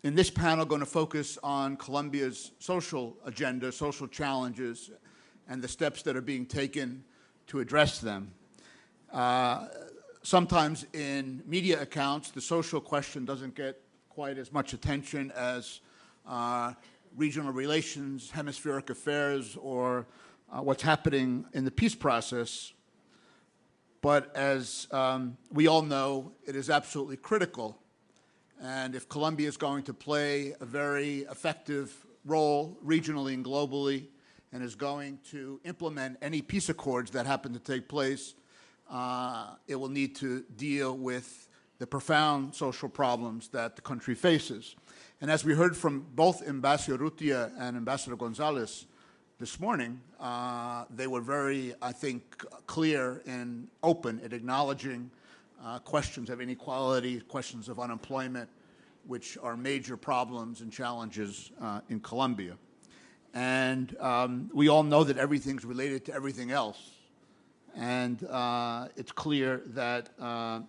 in this panel, going to focus on Colombia's social agenda, social challenges, and the steps that are being taken to address them. Sometimes in media accounts, the social question doesn't get quite as much attention as regional relations, hemispheric affairs, or what's happening in the peace process. But as we all know, it is absolutely critical. And if Colombia is going to play a very effective role regionally and globally, and is going to implement any peace accords that happen to take place, it will need to deal with the profound social problems that the country faces. And as we heard from both Ambassador Urrutia and Ambassador Gonzalez this morning, they were very, I think, clear and open in acknowledging questions of inequality, questions of unemployment, which are major problems and challenges in Colombia. And we all know that everything's related to everything else. And it's clear that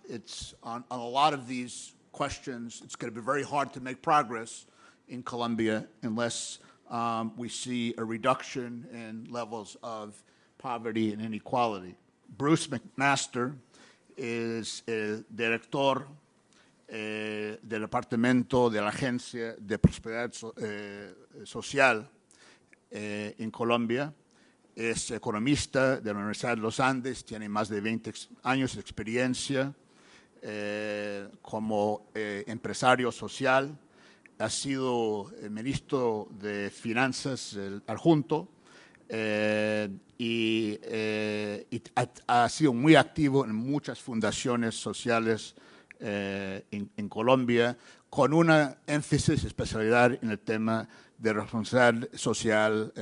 it's on a lot of these questions, it's going to be very hard to make progress in Colombia unless we see a reduction in levels of poverty and inequality. Bruce McMaster is el director del Departamento de la Agencia de Prosperidad Social en Colombia. Es economista de la Universidad de los Andes, tiene más de 20 años de experiencia como empresario social. Ha sido ministro de Finanzas adjunto y ha sido muy activo en muchas fundaciones sociales en Colombia, con una énfasis, especialidad en el tema de responsabilidad social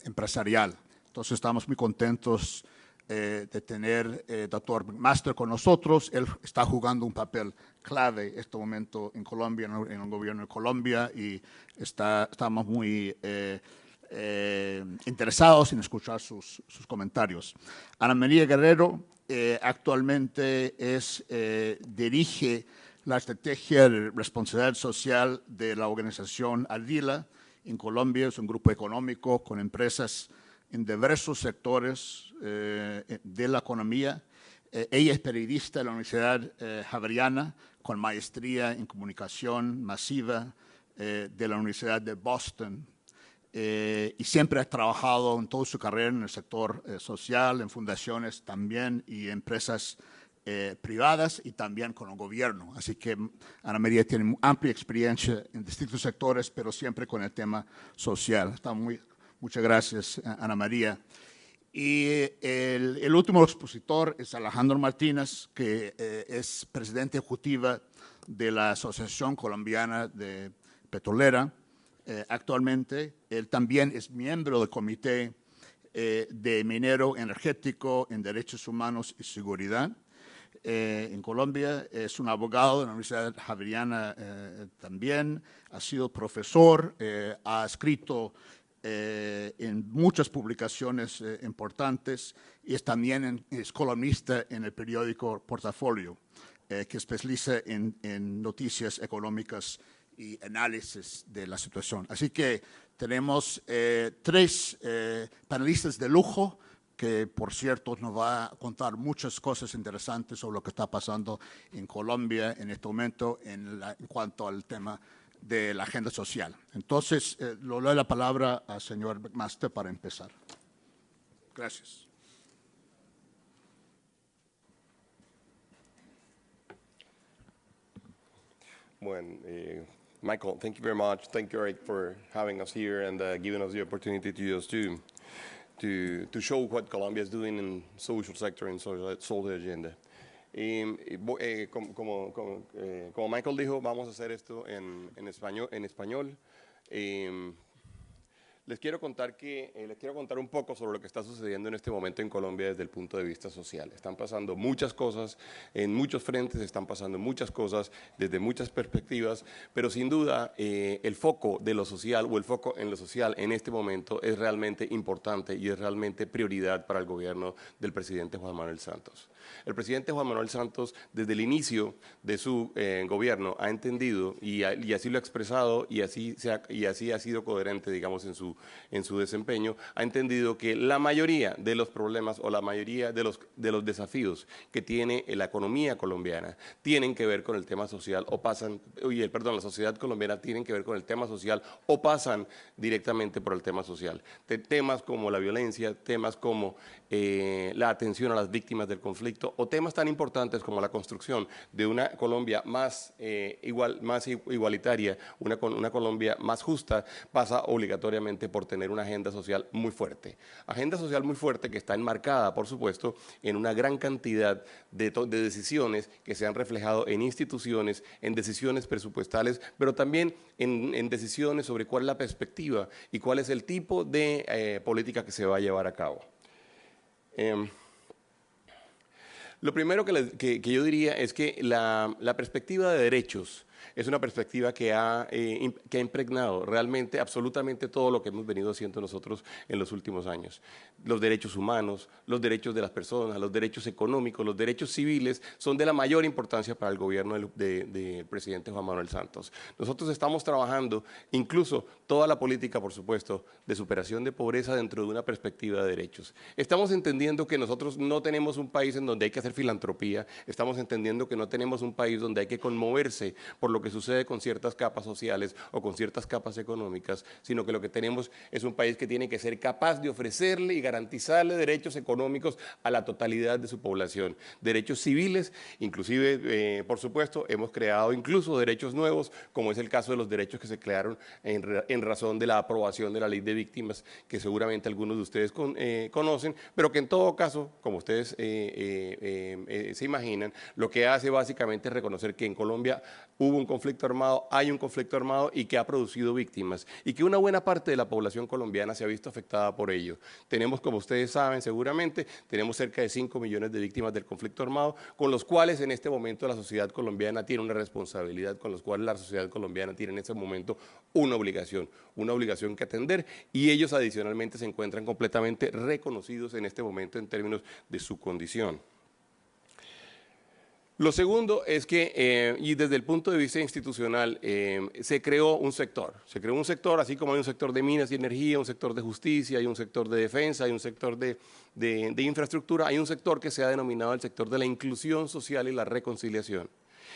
empresarial. Entonces estamos muy contentos de tener al doctor McMaster con nosotros. Él está jugando un papel clave en este momento en Colombia, en el gobierno de Colombia, y estamos muy interesados en escuchar sus comentarios. Ana María Guerrero actualmente dirige la estrategia de responsabilidad social de la organización Ardila en Colombia. Es un grupo económico con empresas en diversos sectores de la economía. Ella es periodista de la Universidad Javeriana, con maestría en comunicación masiva de la Universidad de Boston, y siempre ha trabajado en toda su carrera en el sector social, en fundaciones también y empresas privadas y también con el gobierno. Así que Ana María tiene amplia experiencia en distintos sectores, pero siempre con el tema social. Muchas gracias, Ana María. Y el último expositor es Alejandro Martínez, que es presidente ejecutiva de la Asociación Colombiana de Petrolera. Actualmente, él también es miembro del Comité de Minero Energético en Derechos Humanos y Seguridad. En Colombia es un abogado de la Universidad Javeriana también, ha sido profesor, ha escrito en muchas publicaciones importantes y es columnista en el periódico Portafolio, que especializa en noticias económicas y análisis de la situación. Así que tenemos tres panelistas de lujo que, por cierto, nos va a contar muchas cosas interesantes sobre lo que está pasando en Colombia en este momento en cuanto al tema de la agenda social. Entonces, le doy la palabra al señor McMaster para empezar. Gracias. Bueno, Michael, thank you very much. Thank you, Eric, for having us here and giving us the opportunity to show what Colombia is doing in social sector and social agenda. Como Michael dijo, vamos a hacer esto en español. Les quiero contar un poco sobre lo que está sucediendo en este momento en Colombia desde el punto de vista social. Están pasando muchas cosas en muchos frentes, están pasando muchas cosas desde muchas perspectivas, pero sin duda el foco de lo social o el foco en lo social en este momento es realmente importante y es realmente prioridad para el gobierno del presidente Juan Manuel Santos. El presidente Juan Manuel Santos, desde el inicio de su gobierno, ha entendido y así lo ha expresado y así ha sido coherente, digamos, en su desempeño, ha entendido que la mayoría de los problemas o la mayoría de los desafíos que tiene la economía colombiana tienen que ver con el tema social la sociedad colombiana tienen que ver con el tema social o pasan directamente por el tema social. Temas como la violencia, temas como la atención a las víctimas del conflicto o temas tan importantes como la construcción de una Colombia más igualitaria, una Colombia más justa, pasa obligatoriamente por tener una agenda social muy fuerte. Agenda social muy fuerte que está enmarcada, por supuesto, en una gran cantidad de decisiones que se han reflejado en instituciones, en decisiones presupuestales, pero también en decisiones sobre cuál es la perspectiva y cuál es el tipo de política que se va a llevar a cabo. Lo primero que yo diría es que la perspectiva de derechos es una perspectiva que ha impregnado realmente absolutamente todo lo que hemos venido haciendo nosotros en los últimos años. Los derechos humanos, los derechos de las personas, los derechos económicos, los derechos civiles son de la mayor importancia para el gobierno del presidente Juan Manuel Santos. Nosotros estamos trabajando incluso toda la política, por supuesto, de superación de pobreza dentro de una perspectiva de derechos. Estamos entendiendo que nosotros no tenemos un país en donde hay que hacer filantropía, estamos entendiendo que no tenemos un país donde hay que conmoverse por lo que sucede con ciertas capas sociales o con ciertas capas económicas, sino que lo que tenemos es un país que tiene que ser capaz de ofrecerle y garantizarle derechos económicos a la totalidad de su población, derechos civiles, inclusive, por supuesto, hemos creado incluso derechos nuevos, como es el caso de los derechos que se crearon en razón de la aprobación de la ley de víctimas, que seguramente algunos de ustedes conocen, pero que en todo caso, como ustedes se imaginan, lo que hace básicamente es reconocer que en Colombia hubo un conflicto armado, hay un conflicto armado y que ha producido víctimas y que una buena parte de la población colombiana se ha visto afectada por ello. Tenemos, como ustedes saben seguramente, tenemos cerca de 5 millones de víctimas del conflicto armado, con los cuales en este momento la sociedad colombiana tiene una responsabilidad, con los cuales la sociedad colombiana tiene en este momento una obligación que atender y ellos adicionalmente se encuentran completamente reconocidos en este momento en términos de su condición. Lo segundo es que, y desde el punto de vista institucional, se creó un sector, así como hay un sector de minas y energía, un sector de justicia, hay un sector de defensa, hay un sector de infraestructura, hay un sector que se ha denominado el sector de la inclusión social y la reconciliación.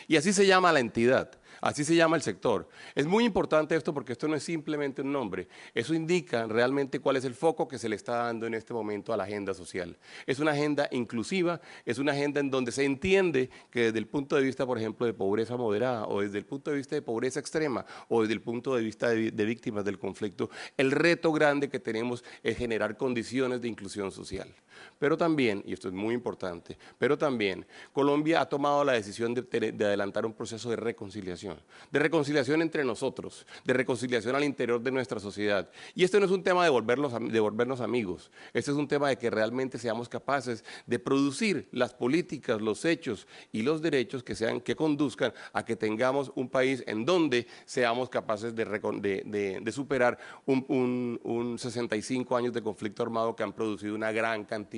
Y así se llama la entidad, así se llama el sector. Es muy importante esto porque esto no es simplemente un nombre, eso indica realmente cuál es el foco que se le está dando en este momento a la agenda social. Es una agenda inclusiva, es una agenda en donde se entiende que desde el punto de vista, por ejemplo, de pobreza moderada o desde el punto de vista de pobreza extrema o desde el punto de vista de víctimas del conflicto, el reto grande que tenemos es generar condiciones de inclusión social. Pero también, y esto es muy importante, pero también Colombia ha tomado la decisión de adelantar un proceso de reconciliación entre nosotros, de reconciliación al interior de nuestra sociedad. Y esto no es un tema de volvernos amigos, este es un tema de que realmente seamos capaces de producir las políticas, los hechos y los derechos que conduzcan a que tengamos un país en donde seamos capaces de superar un 65 años de conflicto armado que han producido una gran cantidad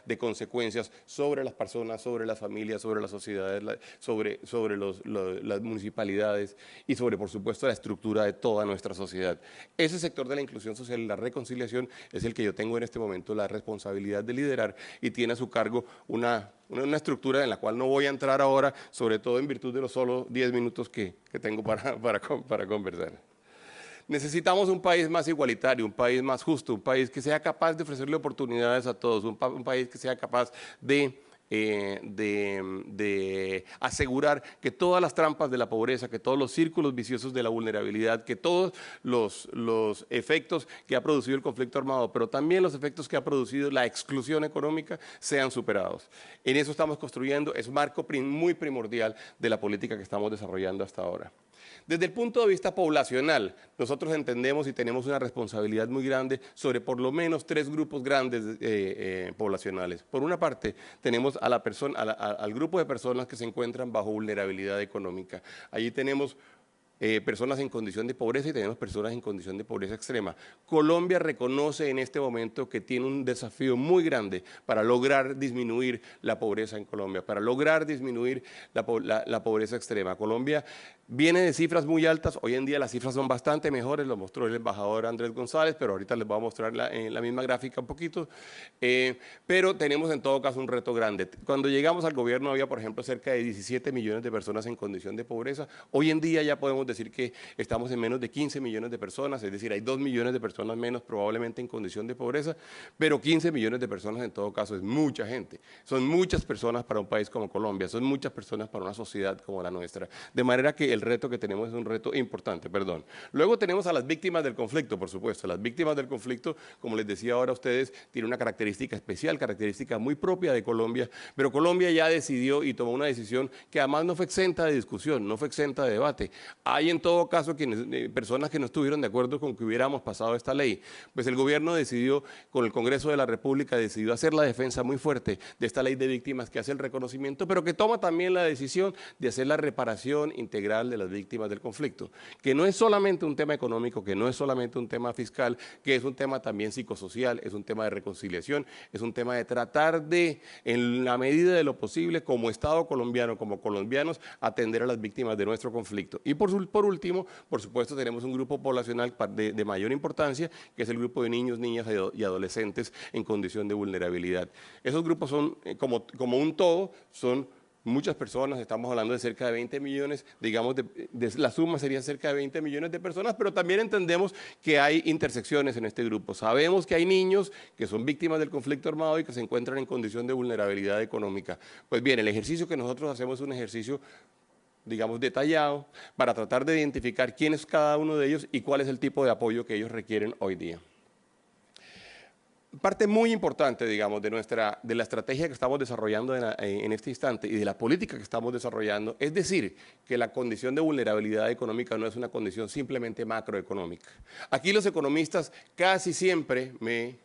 de consecuencias sobre las personas, sobre las familias, sobre las sociedades, sobre las municipalidades y sobre, por supuesto, la estructura de toda nuestra sociedad. Ese sector de la inclusión social y la reconciliación es el que yo tengo en este momento la responsabilidad de liderar y tiene a su cargo una estructura en la cual no voy a entrar ahora, sobre todo en virtud de los solo 10 minutos que tengo para conversar. Necesitamos un país más igualitario, un país más justo, un país que sea capaz de ofrecerle oportunidades a todos, un país que sea capaz de de asegurar que todas las trampas de la pobreza, que todos los círculos viciosos de la vulnerabilidad, que todos los efectos que ha producido el conflicto armado, pero también los efectos que ha producido la exclusión económica, sean superados. En eso estamos construyendo, es marco muy primordial de la política que estamos desarrollando hasta ahora. Desde el punto de vista poblacional, nosotros entendemos y tenemos una responsabilidad muy grande sobre por lo menos 3 grupos grandes poblacionales. Por una parte, tenemos al grupo de personas que se encuentran bajo vulnerabilidad económica. Allí tenemos personas en condición de pobreza y tenemos personas en condición de pobreza extrema. Colombia reconoce en este momento que tiene un desafío muy grande para lograr disminuir la pobreza en Colombia, para lograr disminuir la pobreza extrema. Colombia viene de cifras muy altas, hoy en día las cifras son bastante mejores, lo mostró el embajador Andrés González, pero ahorita les voy a mostrar en la misma gráfica un poquito, pero tenemos en todo caso un reto grande. Cuando llegamos al gobierno había, por ejemplo, cerca de 17 millones de personas en condición de pobreza, hoy en día ya podemos decir que estamos en menos de 15 millones de personas, es decir, hay 2 millones de personas menos probablemente en condición de pobreza, pero 15 millones de personas en todo caso es mucha gente, son muchas personas para un país como Colombia, son muchas personas para una sociedad como la nuestra, de manera que el reto que tenemos es un reto importante, perdón. Luego tenemos a las víctimas del conflicto, por supuesto. Las víctimas del conflicto, como les decía ahora a ustedes, tiene una característica especial, característica muy propia de Colombia, pero Colombia ya decidió y tomó una decisión que además no fue exenta de discusión, no fue exenta de debate. Hay en todo caso personas que no estuvieron de acuerdo con que hubiéramos pasado esta ley. Pues el gobierno decidió, con el Congreso de la República, decidió hacer la defensa muy fuerte de esta ley de víctimas que hace el reconocimiento, pero que toma también la decisión de hacer la reparación integral de las víctimas del conflicto, que no es solamente un tema económico, que no es solamente un tema fiscal, que es un tema también psicosocial, es un tema de reconciliación, es un tema de tratar de, en la medida de lo posible, como Estado colombiano, como colombianos, atender a las víctimas de nuestro conflicto. Y por último, por supuesto, tenemos un grupo poblacional de mayor importancia, que es el grupo de niños, niñas y adolescentes en condición de vulnerabilidad. Esos grupos son, como un todo, son muchas personas, estamos hablando de cerca de 20 millones, digamos, la suma sería cerca de 20 millones de personas, pero también entendemos que hay intersecciones en este grupo. Sabemos que hay niños que son víctimas del conflicto armado y que se encuentran en condición de vulnerabilidad económica. Pues bien, el ejercicio que nosotros hacemos es un ejercicio, digamos, detallado para tratar de identificar quién es cada uno de ellos y cuál es el tipo de apoyo que ellos requieren hoy día. Parte muy importante, digamos, de la estrategia que estamos desarrollando en este instante y de la política que estamos desarrollando, es decir, que la condición de vulnerabilidad económica no es una condición simplemente macroeconómica. Aquí los economistas casi siempre me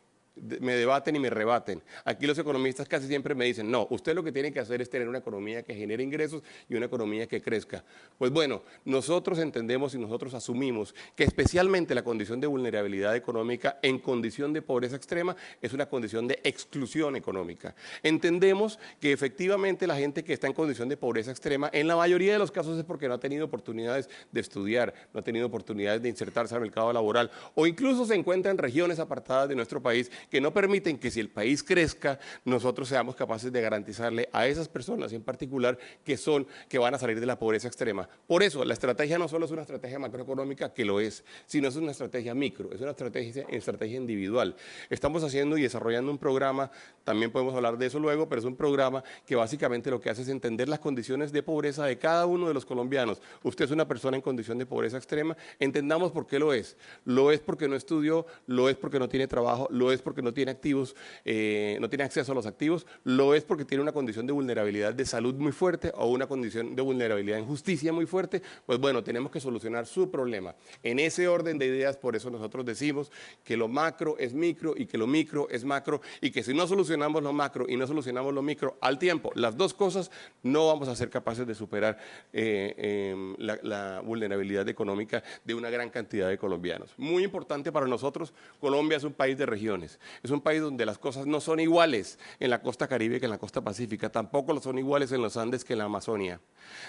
debaten y me rebaten. Aquí los economistas casi siempre me dicen, no, usted lo que tiene que hacer es tener una economía que genere ingresos y una economía que crezca. Pues bueno, nosotros entendemos y nosotros asumimos que especialmente la condición de vulnerabilidad económica en condición de pobreza extrema es una condición de exclusión económica. Entendemos que efectivamente la gente que está en condición de pobreza extrema, en la mayoría de los casos es porque no ha tenido oportunidades de estudiar, no ha tenido oportunidades de insertarse al mercado laboral o incluso se encuentra en regiones apartadas de nuestro país que no permiten que si el país crezca, nosotros seamos capaces de garantizarle a esas personas en particular que van a salir de la pobreza extrema. Por eso, la estrategia no solo es una estrategia macroeconómica, que lo es, sino es una estrategia micro, es una estrategia individual. Estamos haciendo y desarrollando un programa, también podemos hablar de eso luego, pero es un programa que básicamente lo que hace es entender las condiciones de pobreza de cada uno de los colombianos. Usted es una persona en condición de pobreza extrema, entendamos por qué lo es. Lo es porque no estudió, lo es porque no tiene trabajo, lo es porque no tiene activos, no tiene acceso a los activos, lo es porque tiene una condición de vulnerabilidad de salud muy fuerte o una condición de vulnerabilidad en justicia muy fuerte, pues bueno, tenemos que solucionar su problema. En ese orden de ideas, por eso nosotros decimos que lo macro es micro y que lo micro es macro y que si no solucionamos lo macro y no solucionamos lo micro al tiempo, las dos cosas, no vamos a ser capaces de superar la vulnerabilidad económica de una gran cantidad de colombianos. Muy importante para nosotros, Colombia es un país de regiones. Es un país donde las cosas no son iguales en la costa caribe que en la costa pacífica, tampoco lo son iguales en los Andes que en la Amazonia.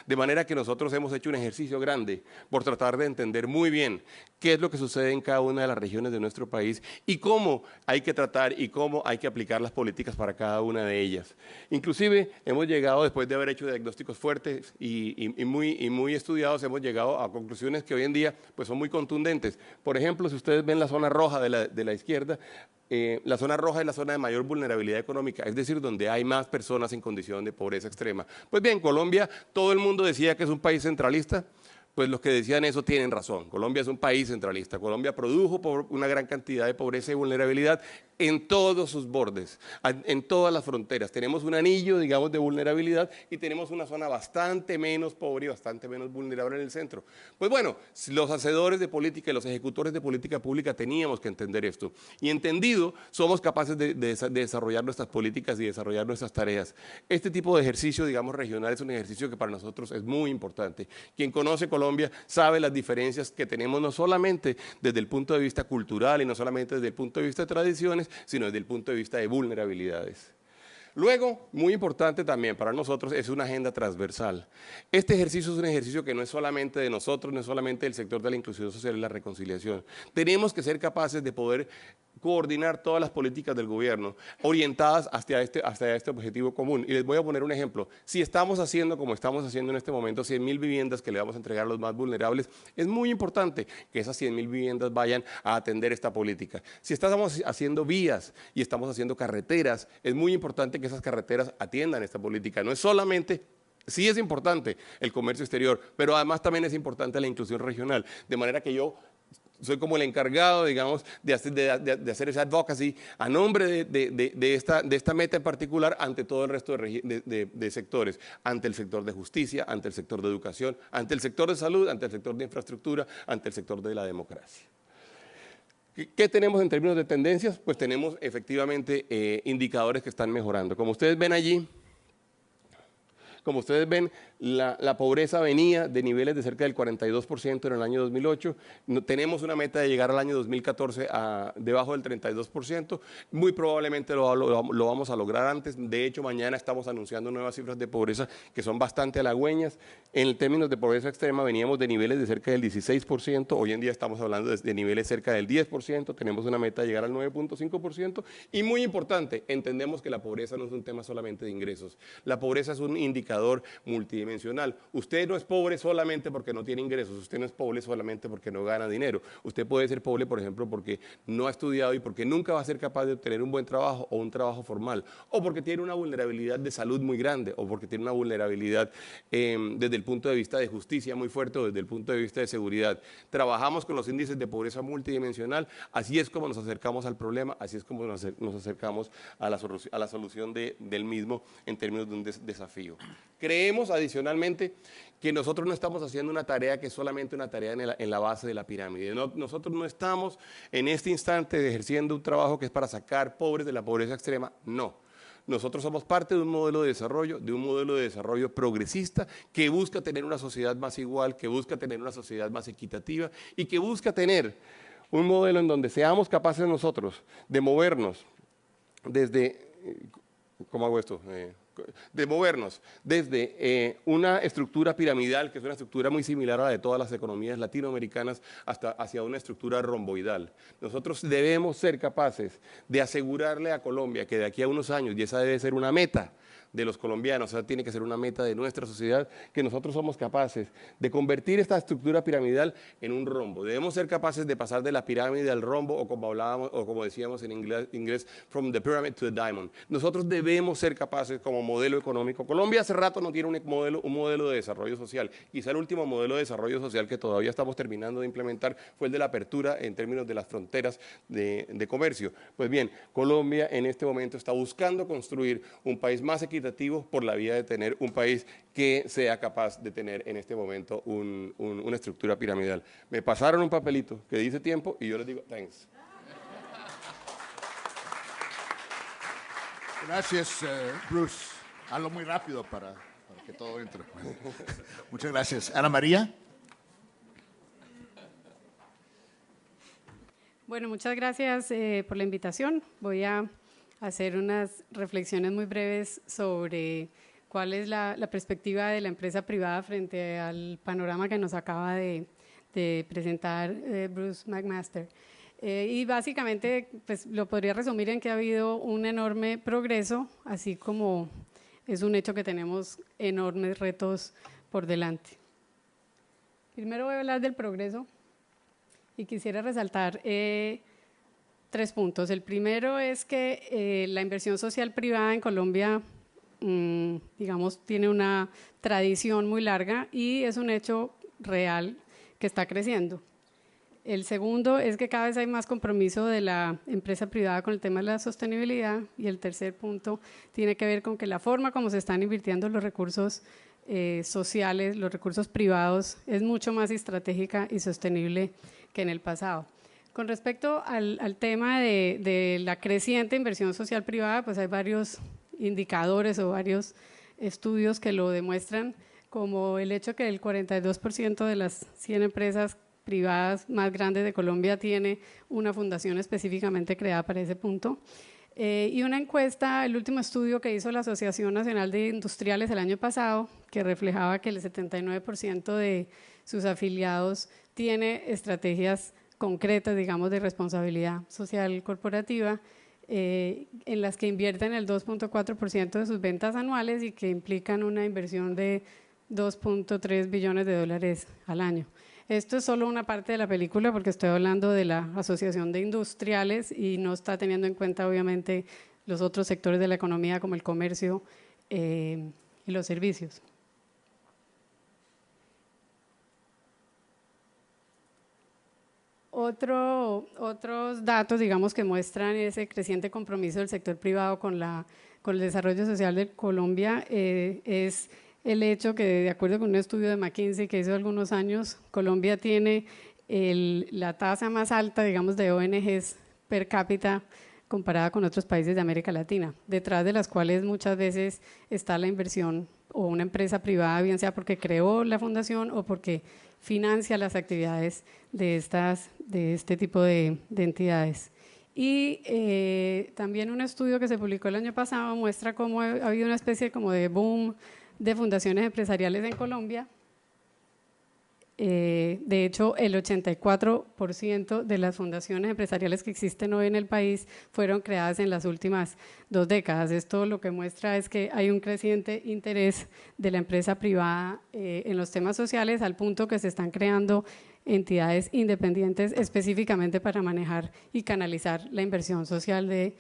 De manera que nosotros hemos hecho un ejercicio grande por tratar de entender muy bien qué es lo que sucede en cada una de las regiones de nuestro país y cómo hay que tratar y cómo hay que aplicar las políticas para cada una de ellas. Inclusive hemos llegado, después de haber hecho diagnósticos fuertes y muy estudiados, hemos llegado a conclusiones que hoy en día pues, son muy contundentes. Por ejemplo, si ustedes ven la zona roja de la izquierda, la zona roja es la zona de mayor vulnerabilidad económica, es decir, donde hay más personas en condición de pobreza extrema. Pues bien, Colombia, todo el mundo decía que es un país centralista. Pues los que decían eso tienen razón. Colombia es un país centralista. Colombia produjo una gran cantidad de pobreza y vulnerabilidad en todos sus bordes, en todas las fronteras. Tenemos un anillo, digamos, de vulnerabilidad y tenemos una zona bastante menos pobre y bastante menos vulnerable en el centro. Pues bueno, los hacedores de política y los ejecutores de política pública teníamos que entender esto. Y entendido, somos capaces de desarrollar nuestras políticas y desarrollar nuestras tareas. Este tipo de ejercicio, digamos, regional es un ejercicio que para nosotros es muy importante. Quien conoce Colombia sabe las diferencias que tenemos no solamente desde el punto de vista cultural y no solamente desde el punto de vista de tradiciones, sino desde el punto de vista de vulnerabilidades. Luego, muy importante también para nosotros, es una agenda transversal. Este ejercicio es un ejercicio que no es solamente de nosotros, no es solamente del sector de la inclusión social y la reconciliación. Tenemos que ser capaces de poder coordinar todas las políticas del gobierno orientadas hacia este objetivo común. Y les voy a poner un ejemplo. Si estamos haciendo, como estamos haciendo en este momento, 100.000 viviendas que le vamos a entregar a los más vulnerables, es muy importante que esas 100.000 viviendas vayan a atender esta política. Si estamos haciendo vías y estamos haciendo carreteras, es muy importante que esas carreteras atiendan esta política. No es solamente... Sí es importante el comercio exterior, pero además también es importante la inclusión regional, de manera que yo soy como el encargado, digamos, de hacer esa advocacy a nombre de esta meta en particular ante todo el resto de sectores, ante el sector de justicia, ante el sector de educación, ante el sector de salud, ante el sector de infraestructura, ante el sector de la democracia. ¿Qué tenemos en términos de tendencias? Pues tenemos efectivamente indicadores que están mejorando. Como ustedes ven allí, la pobreza venía de niveles de cerca del 42% en el año 2008. Tenemos una meta de llegar al año 2014 a debajo del 32%. Muy probablemente lo vamos a lograr antes. De hecho, mañana estamos anunciando nuevas cifras de pobreza que son bastante halagüeñas. En términos de pobreza extrema veníamos de niveles de cerca del 16%. Hoy en día estamos hablando de niveles cerca del 10%. Tenemos una meta de llegar al 9.5%. Y muy importante, entendemos que la pobreza no es un tema solamente de ingresos. La pobreza es un indicador multidimensional. Usted no es pobre solamente porque no tiene ingresos, usted no es pobre solamente porque no gana dinero. Usted puede ser pobre, por ejemplo, porque no ha estudiado y porque nunca va a ser capaz de obtener un buen trabajo o un trabajo formal, o porque tiene una vulnerabilidad de salud muy grande, o porque tiene una vulnerabilidad desde el punto de vista de justicia muy fuerte o desde el punto de vista de seguridad. Trabajamos con los índices de pobreza multidimensional, así es como nos acercamos al problema, así es como nos acercamos a la solución del mismo en términos de un desafío. Creemos adicionalmente que nosotros no estamos haciendo una tarea que es solamente una tarea en la base de la pirámide. Nosotros no estamos en este instante ejerciendo un trabajo que es para sacar pobres de la pobreza extrema, no. Nosotros somos parte de un modelo de desarrollo progresista que busca tener una sociedad más igual, que busca tener una sociedad más equitativa y que busca tener un modelo en donde seamos capaces nosotros de movernos desde... ¿Cómo hago esto? De movernos desde una estructura piramidal, que es una estructura muy similar a la de todas las economías latinoamericanas, hasta hacia una estructura romboidal. Nosotros debemos ser capaces de asegurarle a Colombia que de aquí a unos años, y esa debe ser una meta de los colombianos, o sea, tiene que ser una meta de nuestra sociedad, que nosotros somos capaces de convertir esta estructura piramidal en un rombo. Debemos ser capaces de pasar de la pirámide al rombo, o como hablábamos, o como decíamos en inglés, from the pyramid to the diamond. Nosotros debemos ser capaces como modelo económico. Colombia hace rato no tiene un modelo de desarrollo social. Quizá el último modelo de desarrollo social que todavía estamos terminando de implementar fue el de la apertura en términos de las fronteras de comercio. Pues bien, Colombia en este momento está buscando construir un país más equitativo por la vía de tener un país que sea capaz de tener en este momento una estructura piramidal. Me pasaron un papelito que dice tiempo y yo les digo, thanks. Gracias, Bruce. Hazlo muy rápido para que todo entre. Muchas gracias. Ana María. Bueno, muchas gracias por la invitación. Voy a hacer unas reflexiones muy breves sobre cuál es la perspectiva de la empresa privada frente al panorama que nos acaba de presentar Bruce McMaster. Y básicamente pues, lo podría resumir en que ha habido un enorme progreso, así como es un hecho que tenemos enormes retos por delante. Primero voy a hablar del progreso y quisiera resaltar 3 puntos. El primero es que la inversión social privada en Colombia, digamos, tiene una tradición muy larga y es un hecho real que está creciendo. El segundo es que cada vez hay más compromiso de la empresa privada con el tema de la sostenibilidad, y el tercer punto tiene que ver con que la forma como se están invirtiendo los recursos sociales, los recursos privados, es mucho más estratégica y sostenible que en el pasado. Con respecto al tema de la creciente inversión social privada, pues hay varios indicadores o varios estudios que lo demuestran, como el hecho que el 42% de las 100 empresas privadas más grandes de Colombia tiene una fundación específicamente creada para ese punto. Y una encuesta, el último estudio que hizo la Asociación Nacional de Industriales el año pasado, que reflejaba que el 79% de sus afiliados tiene estrategias concretas, digamos, de responsabilidad social corporativa, en las que invierten el 2.4% de sus ventas anuales y que implican una inversión de 2.3 billones de dólares al año. Esto es solo una parte de la película porque estoy hablando de la Asociación de Industriales y no está teniendo en cuenta obviamente los otros sectores de la economía como el comercio y los servicios. Otros datos, digamos, que muestran ese creciente compromiso del sector privado con el desarrollo social de Colombia es el hecho que, de acuerdo con un estudio de McKinsey que hizo algunos años, Colombia tiene la tasa más alta, digamos, de ONGs per cápita comparada con otros países de América Latina, detrás de las cuales muchas veces está la inversión o una empresa privada, bien sea porque creó la fundación o porque financia las actividades de este tipo de entidades. Y también un estudio que se publicó el año pasado muestra cómo ha habido una especie como de boom de fundaciones empresariales en Colombia. De hecho, el 84% de las fundaciones empresariales que existen hoy en el país fueron creadas en las últimas 2 décadas. Esto lo que muestra es que hay un creciente interés de la empresa privada en los temas sociales, al punto que se están creando entidades independientes específicamente para manejar y canalizar la inversión social de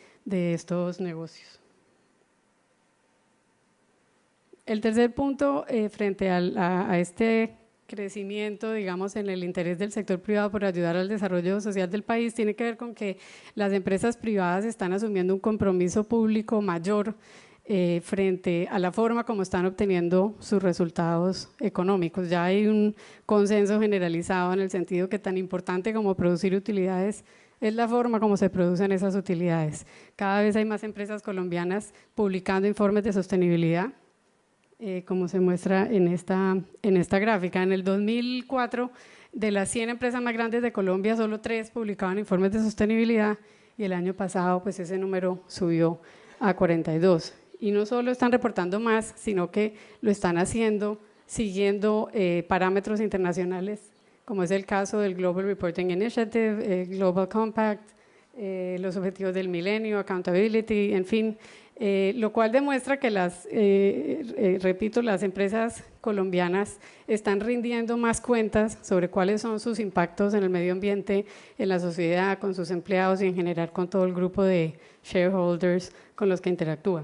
estos negocios. El tercer punto, frente a este crecimiento, digamos, en el interés del sector privado por ayudar al desarrollo social del país, tiene que ver con que las empresas privadas están asumiendo un compromiso público mayor frente a la forma como están obteniendo sus resultados económicos. Ya hay un consenso generalizado en el sentido que tan importante como producir utilidades es la forma como se producen esas utilidades. Cada vez hay más empresas colombianas publicando informes de sostenibilidad, como se muestra en esta gráfica. En el 2004, de las 100 empresas más grandes de Colombia, solo 3 publicaban informes de sostenibilidad y el año pasado pues ese número subió a 42. Y no solo están reportando más, sino que lo están haciendo siguiendo parámetros internacionales, como es el caso del Global Reporting Initiative, Global Compact, los objetivos del milenio, accountability, en fin, lo cual demuestra que repito, las empresas colombianas están rindiendo más cuentas sobre cuáles son sus impactos en el medio ambiente, en la sociedad, con sus empleados y en general con todo el grupo de shareholders con los que interactúa.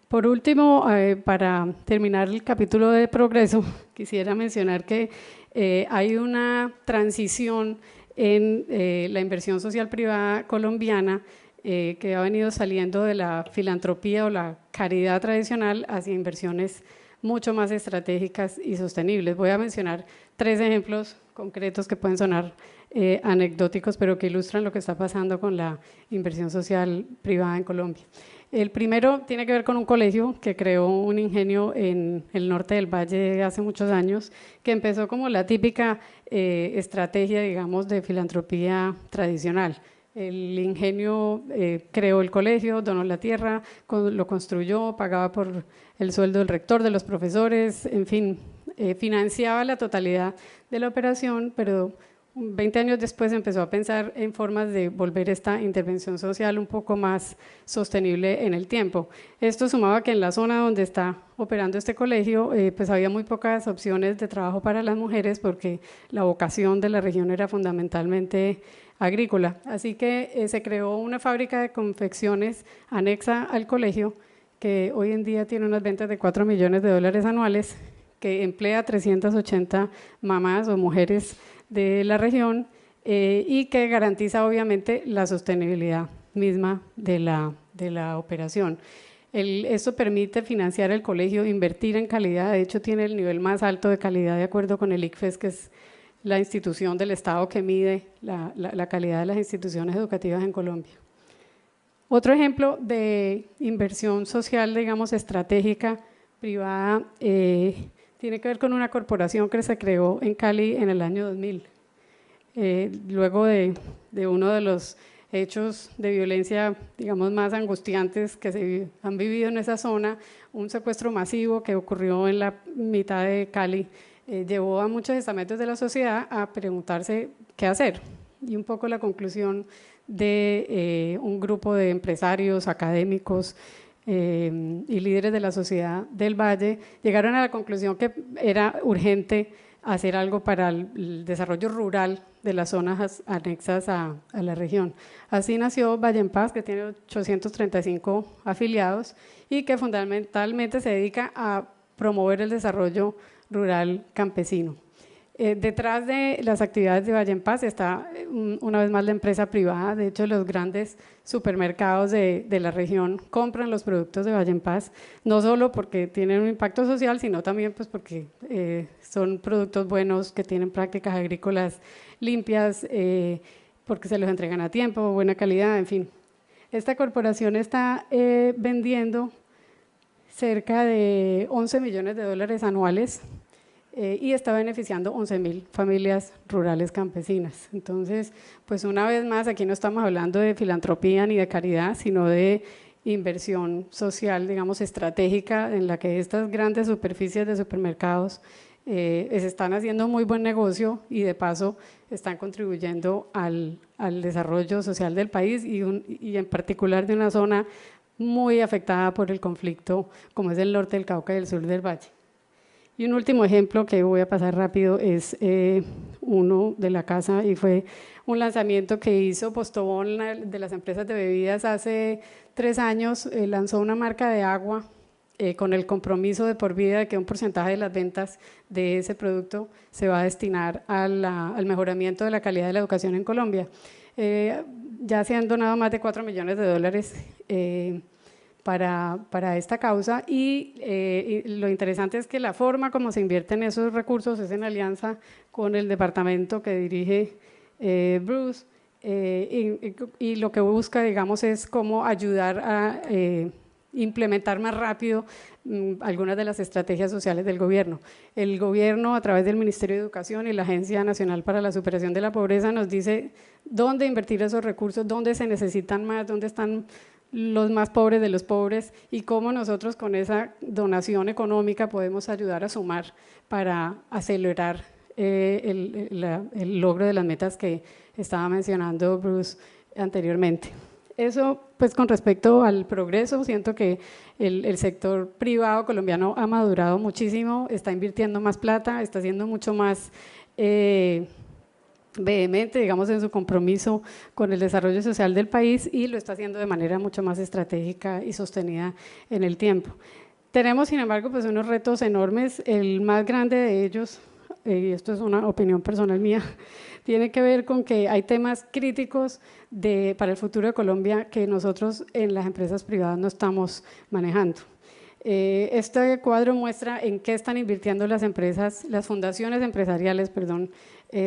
Por último, para terminar el capítulo de progreso, quisiera mencionar que hay una transición en la inversión social privada colombiana que ha venido saliendo de la filantropía o la caridad tradicional hacia inversiones mucho más estratégicas y sostenibles. Voy a mencionar 3 ejemplos concretos que pueden sonar anecdóticos, pero que ilustran lo que está pasando con la inversión social privada en Colombia. El primero tiene que ver con un colegio que creó un ingenio en el norte del Valle hace muchos años, que empezó como la típica estrategia, digamos, de filantropía tradicional. El ingenio creó el colegio, donó la tierra, lo construyó, pagaba por el sueldo del rector, de los profesores, en fin, financiaba la totalidad de la operación, pero 20 años después empezó a pensar en formas de volver esta intervención social un poco más sostenible en el tiempo. Esto sumaba que en la zona donde está operando este colegio, pues había muy pocas opciones de trabajo para las mujeres porque la vocación de la región era fundamentalmente agrícola. Así que se creó una fábrica de confecciones anexa al colegio que hoy en día tiene unas ventas de $4 millones anuales, que emplea 380 mamás o mujeres de la región y que garantiza obviamente la sostenibilidad misma de la operación. Esto permite financiar el colegio, invertir en calidad, de hecho tiene el nivel más alto de calidad de acuerdo con el ICFES, que es la institución del Estado que mide la calidad de las instituciones educativas en Colombia. Otro ejemplo de inversión social, digamos, estratégica, privada, tiene que ver con una corporación que se creó en Cali en el año 2000. Luego de uno de los hechos de violencia, digamos, más angustiantes que se han vivido en esa zona, un secuestro masivo que ocurrió en la mitad de Cali, llevó a muchos estamentos de la sociedad a preguntarse qué hacer. Y un poco la conclusión de un grupo de empresarios, académicos y líderes de la sociedad del Valle, llegaron a la conclusión que era urgente hacer algo para el desarrollo rural de las zonas anexas a la región. Así nació Valle en Paz, que tiene 835 afiliados y que fundamentalmente se dedica a promover el desarrollo rural campesino. Detrás de las actividades de Valle en Paz está una vez más la empresa privada. De hecho, los grandes supermercados de la región compran los productos de Valle en Paz, no solo porque tienen un impacto social, sino también pues porque son productos buenos, que tienen prácticas agrícolas limpias, porque se los entregan a tiempo, buena calidad, en fin. Esta corporación está vendiendo cerca de $11 millones anuales y está beneficiando 11.000 familias rurales campesinas. Entonces, pues una vez más, aquí no estamos hablando de filantropía ni de caridad, sino de inversión social, digamos, estratégica, en la que estas grandes superficies de supermercados se están haciendo muy buen negocio y de paso están contribuyendo al desarrollo social del país y en particular de una zona muy afectada por el conflicto, como es el norte del Cauca y el sur del Valle. Y un último ejemplo que voy a pasar rápido es uno de la casa, y fue un lanzamiento que hizo Postobón de las empresas de bebidas hace 3 años. Lanzó una marca de agua con el compromiso de por vida de que un porcentaje de las ventas de ese producto se va a destinar al mejoramiento de la calidad de la educación en Colombia. Ya se han donado más de $4 millones para esta causa y lo interesante es que la forma como se invierten esos recursos es en alianza con el departamento que dirige Bruce y lo que busca, digamos, es cómo ayudar a implementar más rápido algunas de las estrategias sociales del gobierno. El gobierno, a través del Ministerio de Educación y la Agencia Nacional para la Superación de la Pobreza, nos dice dónde invertir esos recursos, dónde se necesitan más, dónde están los más pobres de los pobres y cómo nosotros con esa donación económica podemos ayudar a sumar para acelerar el logro de las metas que estaba mencionando Bruce anteriormente. Eso, pues, con respecto al progreso, siento que el sector privado colombiano ha madurado muchísimo, está invirtiendo más plata, está siendo mucho más vehemente, digamos, en su compromiso con el desarrollo social del país y lo está haciendo de manera mucho más estratégica y sostenida en el tiempo. Tenemos, sin embargo, pues unos retos enormes. El más grande de ellos, y esto es una opinión personal mía, tiene que ver con que hay temas críticos para el futuro de Colombia que nosotros en las empresas privadas no estamos manejando. Este cuadro muestra en qué están invirtiendo las empresas, las fundaciones empresariales,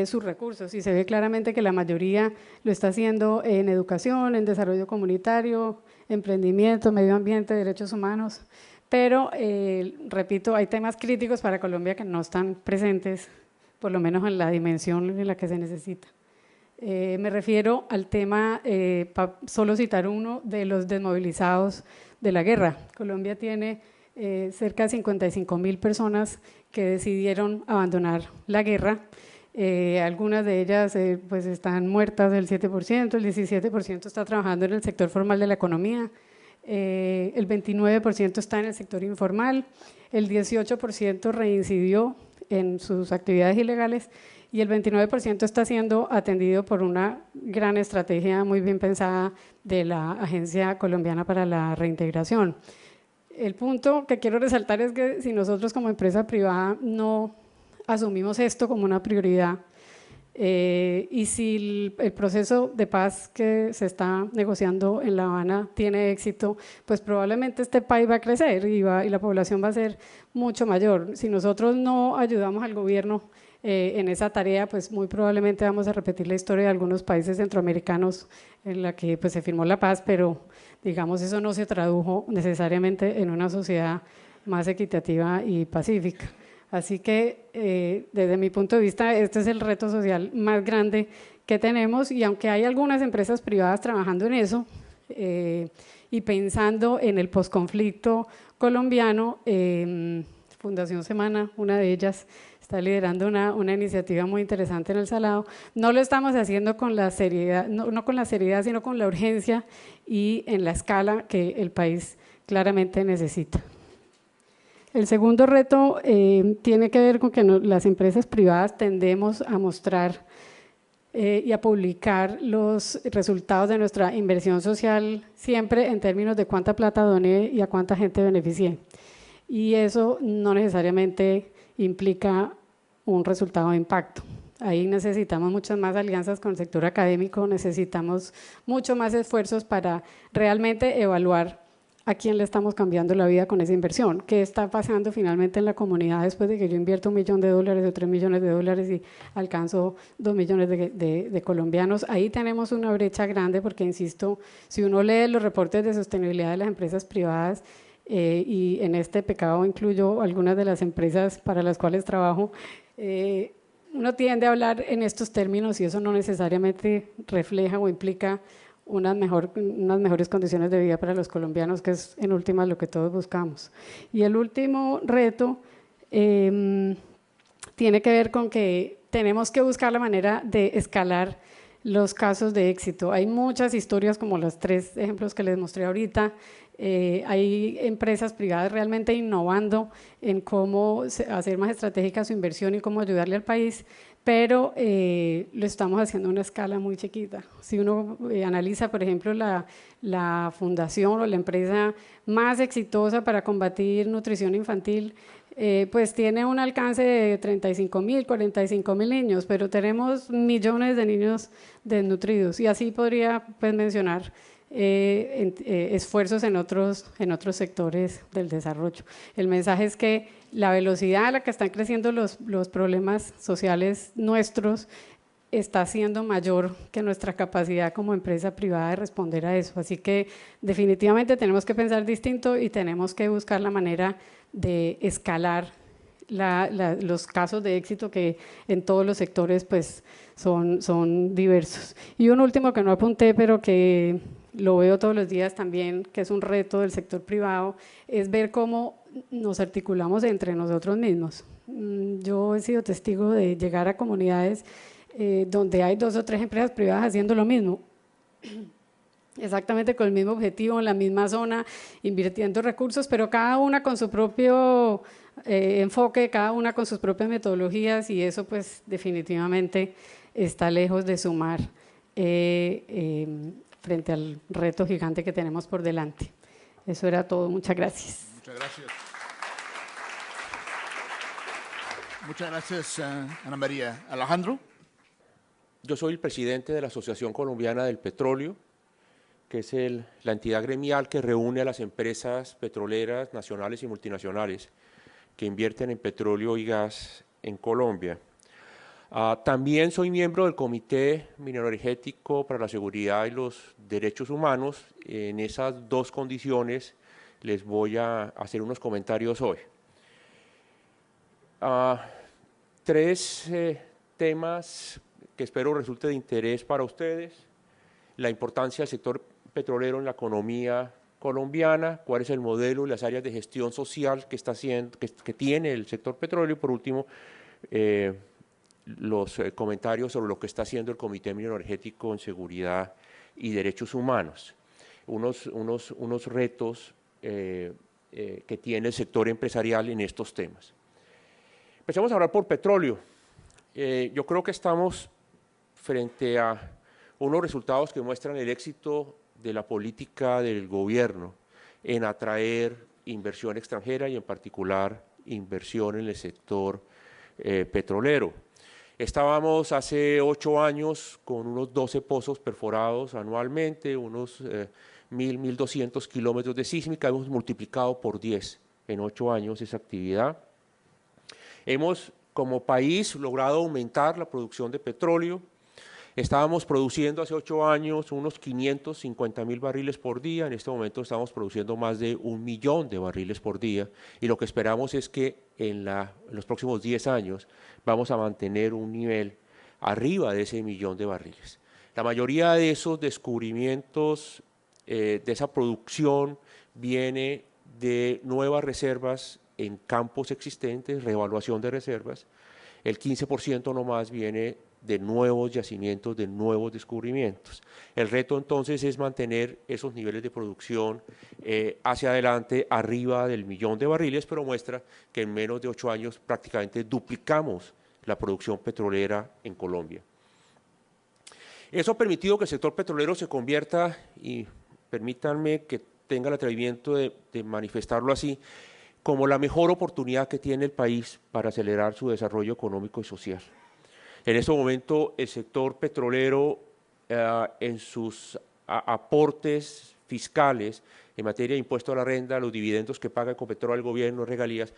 sus recursos, y se ve claramente que la mayoría lo está haciendo en educación, en desarrollo comunitario, emprendimiento, medio ambiente, derechos humanos, pero repito, hay temas críticos para Colombia que no están presentes, por lo menos en la dimensión en la que se necesita. Me refiero al tema, para solo citar uno, de los desmovilizados de la guerra. Colombia tiene cerca de 55.000 personas que decidieron abandonar la guerra. Algunas de ellas pues están muertas, el 7%, el 17% está trabajando en el sector formal de la economía, el 29% está en el sector informal, el 18% reincidió en sus actividades ilegales y el 29% está siendo atendido por una gran estrategia muy bien pensada de la Agencia Colombiana para la Reintegración. El punto que quiero resaltar es que si nosotros como empresa privada no asumimos esto como una prioridad, y si el proceso de paz que se está negociando en La Habana tiene éxito, pues probablemente este país va a crecer y la población va a ser mucho mayor. Si nosotros no ayudamos al gobierno en esa tarea, pues muy probablemente vamos a repetir la historia de algunos países centroamericanos en la que pues, se firmó la paz, pero digamos eso no se tradujo necesariamente en una sociedad más equitativa y pacífica. Así que desde mi punto de vista este es el reto social más grande que tenemos y aunque hay algunas empresas privadas trabajando en eso y pensando en el posconflicto colombiano, Fundación Semana, una de ellas, está liderando una iniciativa muy interesante en El Salado. No lo estamos haciendo con la seriedad, no con la seriedad, sino con la urgencia y en la escala que el país claramente necesita. El segundo reto tiene que ver con que las empresas privadas tendemos a mostrar y a publicar los resultados de nuestra inversión social siempre en términos de cuánta plata doné y a cuánta gente beneficié. Y eso no necesariamente implica un resultado de impacto. Ahí necesitamos muchas más alianzas con el sector académico, necesitamos mucho más esfuerzos para realmente evaluar a quién le estamos cambiando la vida con esa inversión, qué está pasando finalmente en la comunidad después de que yo invierto $1 millón o 3 millones de dólares y alcanzo 2 millones de colombianos. Ahí tenemos una brecha grande porque, insisto, si uno lee los reportes de sostenibilidad de las empresas privadas, y en este pecado incluyo algunas de las empresas para las cuales trabajo, uno tiende a hablar en estos términos y eso no necesariamente refleja o implica unas mejores condiciones de vida para los colombianos, que es en últimas lo que todos buscamos. Y el último reto tiene que ver con que tenemos que buscar la manera de escalar los casos de éxito. Hay muchas historias como los 3 ejemplos que les mostré ahorita. Hay empresas privadas realmente innovando en cómo hacer más estratégica su inversión y cómo ayudarle al país, pero lo estamos haciendo a una escala muy chiquita. Si uno analiza, por ejemplo, la fundación o la empresa más exitosa para combatir nutrición infantil, pues tiene un alcance de 35.000, 45.000 niños, pero tenemos millones de niños desnutridos y así podría pues, mencionar esfuerzos en otros sectores del desarrollo. El mensaje es que la velocidad a la que están creciendo los problemas sociales nuestros está siendo mayor que nuestra capacidad como empresa privada de responder a eso. Así que definitivamente tenemos que pensar distinto y tenemos que buscar la manera de escalar los casos de éxito que en todos los sectores pues, son diversos. Y un último que no apunté, pero que lo veo todos los días también, que es un reto del sector privado, es ver cómo nos articulamos entre nosotros mismos. Yo he sido testigo de llegar a comunidades donde hay 2 o 3 empresas privadas haciendo lo mismo, exactamente con el mismo objetivo, en la misma zona, invirtiendo recursos, pero cada una con su propio enfoque, cada una con sus propias metodologías y eso pues definitivamente está lejos de sumar frente al reto gigante que tenemos por delante. Eso era todo, muchas gracias. Muchas gracias. Muchas gracias, Ana María. Alejandro. Yo soy el presidente de la Asociación Colombiana del Petróleo, que es la entidad gremial que reúne a las empresas petroleras nacionales y multinacionales que invierten en petróleo y gas en Colombia. También soy miembro del Comité Mineroenergético para la Seguridad y los Derechos Humanos. En esas 2 condiciones les voy a hacer unos comentarios hoy. 3 temas que espero resulte de interés para ustedes: la importancia del sector petrolero en la economía colombiana, cuál es el modelo y las áreas de gestión social que tiene el sector petróleo, y por último los comentarios sobre lo que está haciendo el Comité Mineroenergético en Seguridad y Derechos Humanos, unos retos que tiene el sector empresarial en estos temas. Empecemos a hablar por petróleo. Yo creo que estamos frente a unos resultados que muestran el éxito de la política del gobierno en atraer inversión extranjera y en particular inversión en el sector petrolero. Estábamos hace 8 años con unos 12 pozos perforados anualmente, unos 1.200 kilómetros de sísmica, hemos multiplicado por 10 en 8 años esa actividad. Hemos, como país, logrado aumentar la producción de petróleo. Estábamos produciendo hace 8 años unos 550.000 barriles por día, en este momento estamos produciendo más de 1 millón de barriles por día y lo que esperamos es que en los próximos 10 años vamos a mantener un nivel arriba de ese 1 millón de barriles. La mayoría de esos descubrimientos, de esa producción, viene de nuevas reservas en campos existentes, reevaluación de reservas. El 15% nomás viene de nuevos yacimientos, de nuevos descubrimientos. El reto entonces es mantener esos niveles de producción hacia adelante, arriba del 1 millón de barriles, pero muestra que en menos de 8 años prácticamente duplicamos la producción petrolera en Colombia. Eso ha permitido que el sector petrolero se convierta, y permítanme que tenga el atrevimiento de manifestarlo así, como la mejor oportunidad que tiene el país para acelerar su desarrollo económico y social. En este momento, el sector petrolero, en sus aportes fiscales en materia de impuesto a la renta, los dividendos que paga Ecopetrol al gobierno, regalías,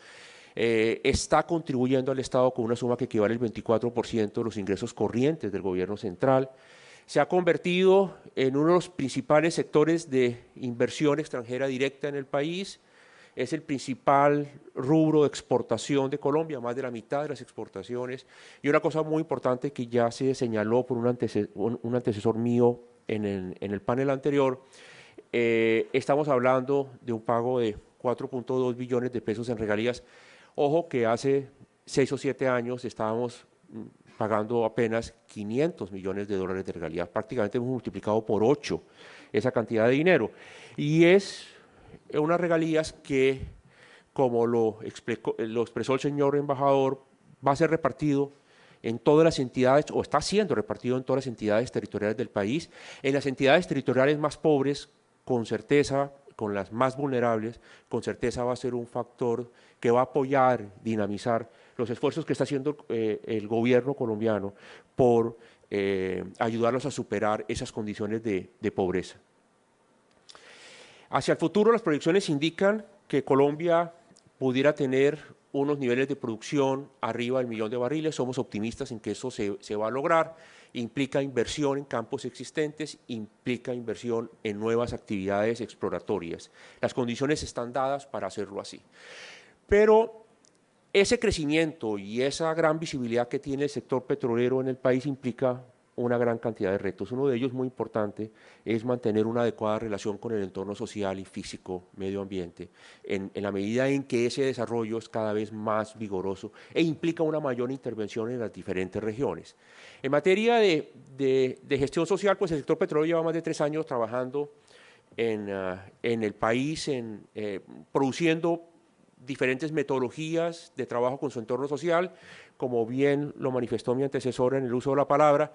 está contribuyendo al Estado con una suma que equivale al 24% de los ingresos corrientes del gobierno central. Se ha convertido en uno de los principales sectores de inversión extranjera directa en el país. Es el principal rubro de exportación de Colombia, más de la mitad de las exportaciones. Y una cosa muy importante que ya se señaló por un antecesor mío en el panel anterior, estamos hablando de un pago de 4.2 billones de pesos en regalías. Ojo que hace 6 o 7 años estábamos pagando apenas 500 millones de dólares de regalías. Prácticamente hemos multiplicado por 8 esa cantidad de dinero. Y es unas regalías que, como lo expresó el señor embajador, va a ser repartido en todas las entidades, o está siendo repartido en todas las entidades territoriales del país. En las entidades territoriales más pobres, con certeza, con las más vulnerables, con certeza va a ser un factor que va a apoyar, dinamizar los esfuerzos que está haciendo el gobierno colombiano por ayudarlos a superar esas condiciones de pobreza. Hacia el futuro, las proyecciones indican que Colombia pudiera tener unos niveles de producción arriba del 1 millón de barriles. Somos optimistas en que eso se va a lograr. Implica inversión en campos existentes, implica inversión en nuevas actividades exploratorias. Las condiciones están dadas para hacerlo así. Pero ese crecimiento y esa gran visibilidad que tiene el sector petrolero en el país implica una gran cantidad de retos. Uno de ellos muy importante es mantener una adecuada relación con el entorno social y físico, medio ambiente, en la medida en que ese desarrollo es cada vez más vigoroso e implica una mayor intervención en las diferentes regiones. En materia de gestión social, pues el sector petrolero lleva más de 3 años trabajando en el país, produciendo diferentes metodologías de trabajo con su entorno social, como bien lo manifestó mi antecesora en el uso de la palabra.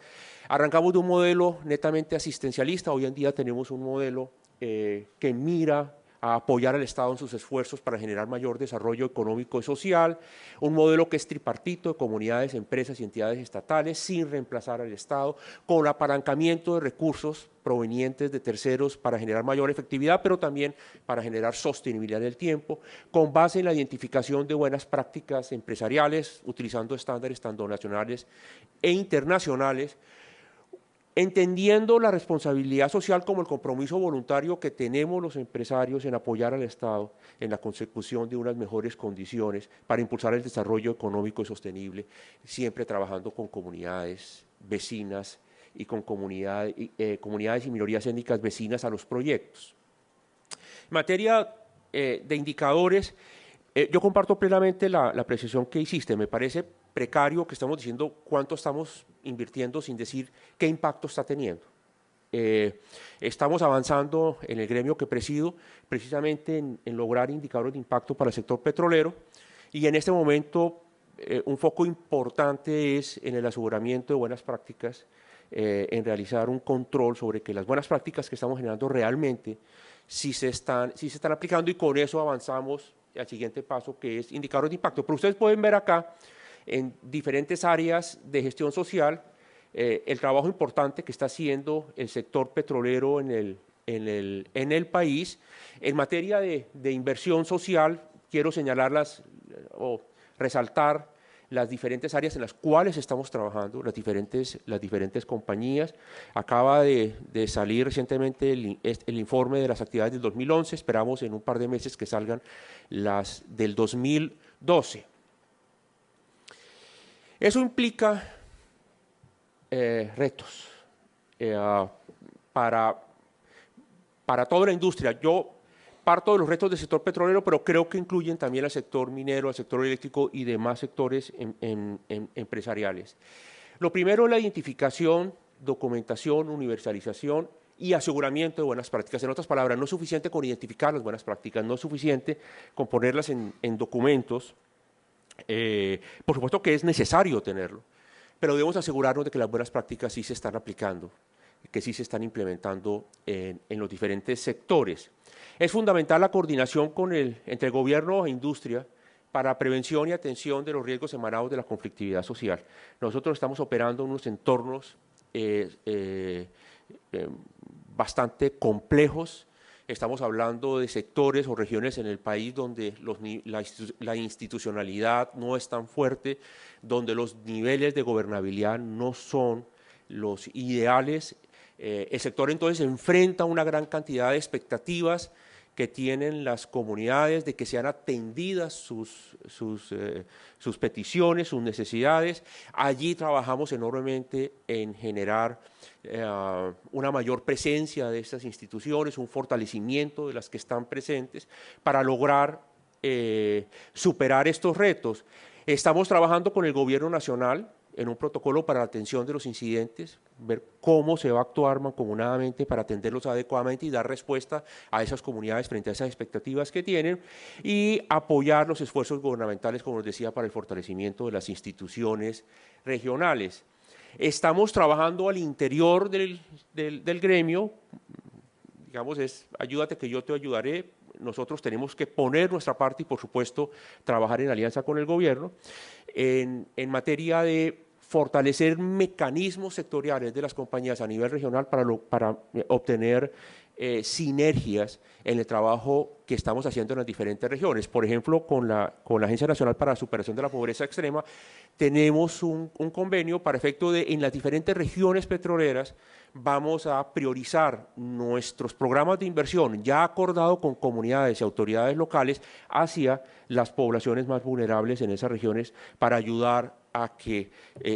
Arrancamos de un modelo netamente asistencialista, hoy en día tenemos un modelo que mira a apoyar al Estado en sus esfuerzos para generar mayor desarrollo económico y social, un modelo que es tripartito de comunidades, empresas y entidades estatales, sin reemplazar al Estado, con apalancamiento de recursos provenientes de terceros para generar mayor efectividad, pero también para generar sostenibilidad en el tiempo, con base en la identificación de buenas prácticas empresariales, utilizando estándares tanto nacionales e internacionales, entendiendo la responsabilidad social como el compromiso voluntario que tenemos los empresarios en apoyar al Estado en la consecución de unas mejores condiciones para impulsar el desarrollo económico y sostenible, siempre trabajando con comunidades vecinas y con comunidades y minorías étnicas vecinas a los proyectos. En materia de indicadores, yo comparto plenamente la apreciación que hiciste. Me parece precario que estamos diciendo cuánto estamos invirtiendo sin decir qué impacto está teniendo. Estamos avanzando en el gremio que presido precisamente en lograr indicadores de impacto para el sector petrolero y en este momento un foco importante es en el aseguramiento de buenas prácticas, en realizar un control sobre que las buenas prácticas que estamos generando realmente sí se están aplicando, y con eso avanzamos al siguiente paso, que es indicadores de impacto. Pero ustedes pueden ver acá, en diferentes áreas de gestión social, el trabajo importante que está haciendo el sector petrolero en el país. En materia de inversión social, quiero señalarlas o resaltar las diferentes áreas en las cuales estamos trabajando, las diferentes compañías. Acaba de salir recientemente el informe de las actividades del 2011, esperamos en un par de meses que salgan las del 2012. Eso implica retos para toda la industria. Yo parto de los retos del sector petrolero, pero creo que incluyen también al sector minero, al sector eléctrico y demás sectores empresariales. Lo primero es la identificación, documentación, universalización y aseguramiento de buenas prácticas. En otras palabras, no es suficiente con identificar las buenas prácticas, no es suficiente con ponerlas en documentos. Por supuesto que es necesario tenerlo, pero debemos asegurarnos de que las buenas prácticas sí se están aplicando, que sí se están implementando en los diferentes sectores. Es fundamental la coordinación entre el gobierno e industria para prevención y atención de los riesgos emanados de la conflictividad social. Nosotros estamos operando en unos entornos bastante complejos. Estamos hablando de sectores o regiones en el país donde la institucionalidad no es tan fuerte, donde los niveles de gobernabilidad no son los ideales. El sector entonces enfrenta una gran cantidad de expectativas que tienen las comunidades de que sean atendidas sus peticiones, sus necesidades. Allí trabajamos enormemente en generar una mayor presencia de estas instituciones, un fortalecimiento de las que están presentes para lograr superar estos retos. Estamos trabajando con el Gobierno Nacional en un protocolo para la atención de los incidentes, ver cómo se va a actuar mancomunadamente para atenderlos adecuadamente y dar respuesta a esas comunidades frente a esas expectativas que tienen, y apoyar los esfuerzos gubernamentales, como les decía, para el fortalecimiento de las instituciones regionales. Estamos trabajando al interior del gremio, digamos, es ayúdate que yo te ayudaré. Nosotros tenemos que poner nuestra parte y, por supuesto, trabajar en alianza con el gobierno en materia de fortalecer mecanismos sectoriales de las compañías a nivel regional para obtener sinergias en el trabajo que estamos haciendo en las diferentes regiones. Por ejemplo, con la Agencia Nacional para la Superación de la Pobreza Extrema, tenemos un convenio para efecto de, en las diferentes regiones petroleras, vamos a priorizar nuestros programas de inversión ya acordado con comunidades y autoridades locales hacia las poblaciones más vulnerables en esas regiones para ayudar a que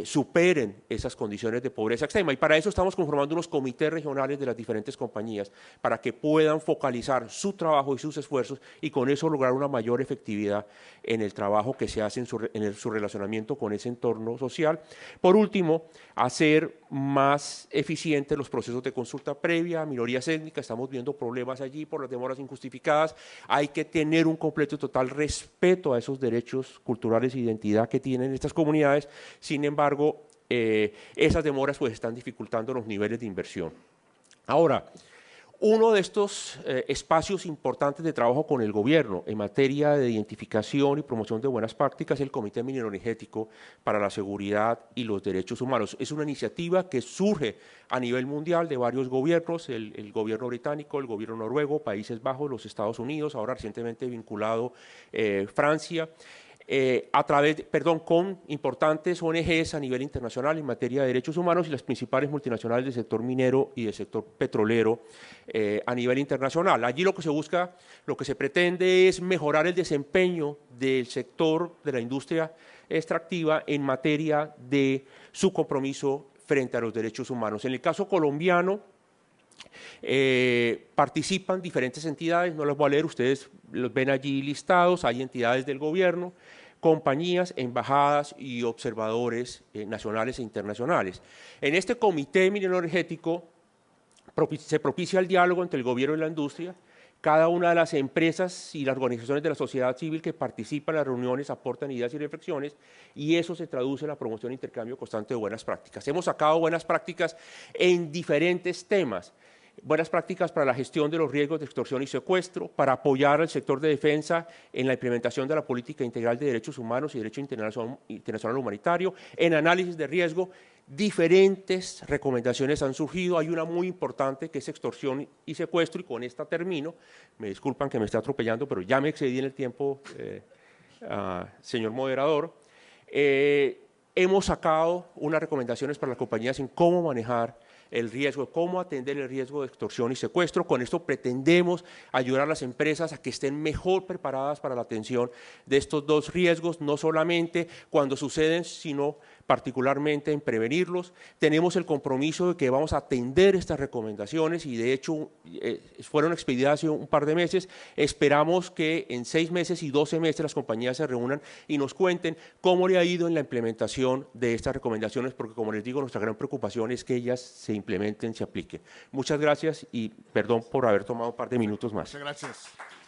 superen esas condiciones de pobreza extrema. Y para eso estamos conformando unos comités regionales de las diferentes compañías para que puedan focalizar su trabajo y sus esfuerzos y con eso lograr una mayor efectividad en el trabajo que se hace en su relacionamiento con ese entorno social. Por último, hacer más eficientes los procesos de consulta previa, minorías étnicas. Estamos viendo problemas allí por las demoras injustificadas. Hay que tener un completo y total respeto a esos derechos culturales e identidad que tienen estas comunidades. Sin embargo, esas demoras pues están dificultando los niveles de inversión. Ahora, uno de estos espacios importantes de trabajo con el gobierno en materia de identificación y promoción de buenas prácticas es el Comité Mineroenergético para la Seguridad y los Derechos Humanos. Es una iniciativa que surge a nivel mundial de varios gobiernos, el gobierno británico, el gobierno noruego, Países Bajos, los Estados Unidos, ahora recientemente vinculado Francia, con importantes ONGs a nivel internacional en materia de derechos humanos y las principales multinacionales del sector minero y del sector petrolero a nivel internacional. Allí lo que se busca, lo que se pretende es mejorar el desempeño del sector de la industria extractiva en materia de su compromiso frente a los derechos humanos. En el caso colombiano, participan diferentes entidades, no las voy a leer, ustedes los ven allí listados, hay entidades del gobierno, compañías, embajadas y observadores nacionales e internacionales. En este comité mineroenergético se propicia el diálogo entre el gobierno y la industria, Cada una de las empresas y las organizaciones de la sociedad civil que participan en las reuniones aportan ideas y reflexiones, y eso se traduce en la promoción e intercambio constante de buenas prácticas. Hemos sacado buenas prácticas en diferentes temas. Buenas prácticas para la gestión de los riesgos de extorsión y secuestro, para apoyar al sector de defensa en la implementación de la política integral de derechos humanos y derecho internacional humanitario, en análisis de riesgo. Diferentes recomendaciones han surgido, hay una muy importante que es extorsión y secuestro, y con esta termino. Me disculpan que me esté atropellando, pero ya me excedí en el tiempo, señor moderador. Hemos sacado unas recomendaciones para las compañías en cómo manejar el riesgo, cómo atender el riesgo de extorsión y secuestro. Con esto pretendemos ayudar a las empresas a que estén mejor preparadas para la atención de estos dos riesgos, no solamente cuando suceden, sino particularmente en prevenirlos. Tenemos el compromiso de que vamos a atender estas recomendaciones, y de hecho fueron expedidas hace un par de meses. Esperamos que en 6 meses y 12 meses las compañías se reúnan y nos cuenten cómo le ha ido en la implementación de estas recomendaciones, porque, como les digo, nuestra gran preocupación es que ellas se implementen, se apliquen. Muchas gracias y perdón por haber tomado un par de minutos más. Muchas gracias.